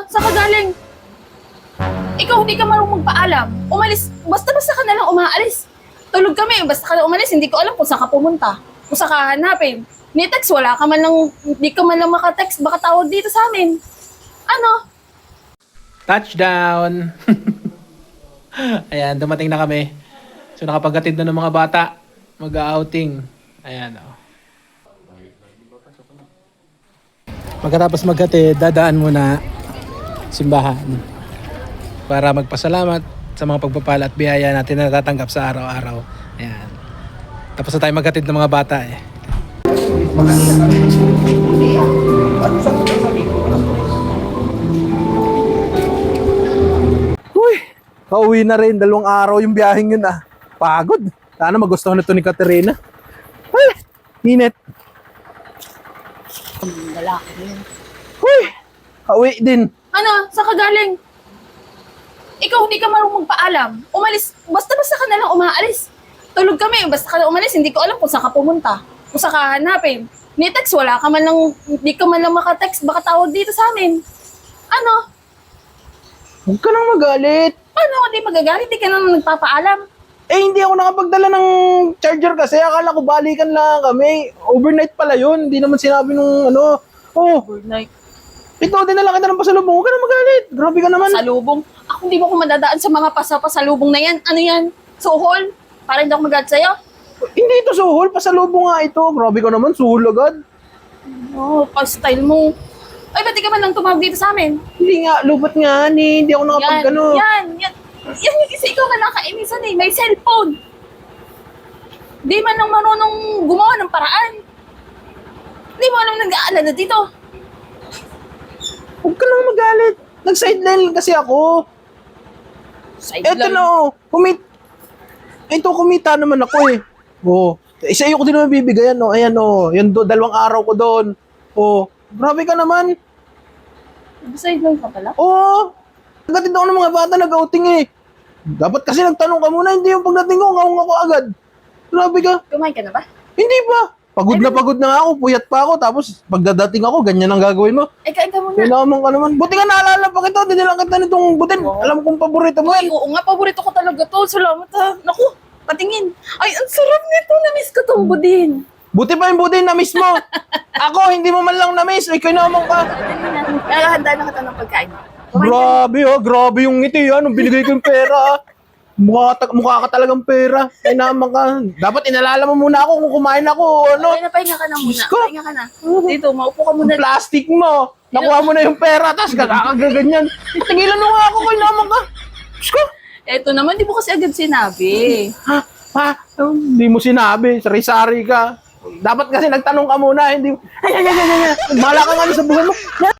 Saan ka galing? Ikaw hindi ka marunong magpaalam. Umalis, basta-basta ka na lang umaalis. Tulog kami, basta ka na umalis, hindi ko alam kung saan ka pumunta. Kung saan ka hanapin. Ni text, wala ka man lang, hindi ka man lang makatext, baka tawag dito sa amin. Ano? Touchdown! Ayan, dumating na kami. So nakapaghatid na ng mga bata. Mag-outing. Ayan, oh. Pagkatapos maghatid, dadaan muna simbahan para magpasalamat sa mga pagpapala at biyaya natin na natatanggap sa araw-araw. Ayan. Tapos na tayo maghatid ng mga bata eh. Uy, pauwi na rin. 2 araw yung biyaheng yun ah. Pagod. Sana magustuhan na ito ni Katerina. Ay, init. Lalaki yun. Uy, pauwi din. Ano? Saan ka galing? Ikaw hindi ka marunong magpaalam. Umalis, basta-basta ka na lang umaalis. Tulog kami, basta ka na umalis, hindi ko alam kung saan ka pumunta. Kung saan ka hanapin. Ni text, wala ka man lang, hindi ka man lang makatext, baka tawag dito sa amin. Ano? Huwag ka nang magalit. Paano hindi magagalit? Hindi ka na nagpapaalam. Eh, hindi ako nakapagdala ng charger kasi. Akala ko balikan lang kami. Overnight pala yun. Hindi naman sinabi nung ano. Oh, Overnight. ito din na lang kita ng pasalubong. Huwag ka nang magalit. Grabe ka naman. Salubong. Ako hindi mo ko madadaan sa mga pasalubong na yan. Ano yan? Suhol? Para hindi ako magalit sa'yo? Hindi ito suhol. Pasalubong nga ito. Grabe ka naman. Suhol agad. Oh, pa-style mo. Ay, ba't di ka man lang tumawag dito sa amin? Hindi nga. Lubat nga ni. Hindi ako nakapag ano. Yan yung kasi ikaw man nakainisan eh. May cellphone. Di man lang marunong gumawa ng paraan. Di mo alam nag-aalala dito. Huwag ka nang magalit. Nag-sideline kasi ako. Eto na oh. Kumita naman ako eh. Oh. Isa ko din naman bibigayan oh. Ayan oh. Yan 2 araw ko doon. Oh. Grabe ka naman. Sideline ka pala? Oo. Nagatid ako ng mga bata, nag-outing eh. Dapat kasi nagtanong ka muna, hindi yung pagdating ko, ngawang ako agad. Grabe ka. Kumain ka na ba? Hindi pa. Pagod na nga ako, puyat pa ako, tapos pagdadating ako, ganyan ang gagawin mo. Ay, kain ka muna. Kailangan ka naman. Buti nga naalala pa kita, dinilang kita nitong butin. Oo. Alam kong paborito mo Ay, yan. oo nga, paborito ko talaga to. Salamat ha. Naku, patingin. Ay, ang sarap nito. Na-miss ko tong budin. Buti pa yung butin na miss mo. Ako, hindi mo man lang na-miss. Ikaw naman ka. Handa na kita ng pagkain. Kumain ka na. Grabe oh, grabe yung ngiti. Anong binigay ko yung pera ah. Mukha ka talagang pera. Ay naman ka. Dapat inalala mo muna ako kung kumain ako. Ano? Ay, napahinga ka na muna. Diyos ko. Pahinga ka na. Dito, maupo ka muna. Yung plastic mo. Nakuha mo na yung pera, tapos kagaganyan. Tigilan mo nga ako, kay naman ka. Diyos ko. Eto naman, di mo kasi agad sinabi. Ha? Hindi mo sinabi. Sari-sari ka. Dapat kasi nagtanong ka muna. Hindi. Ay. Bala ka nga sa buhay mo.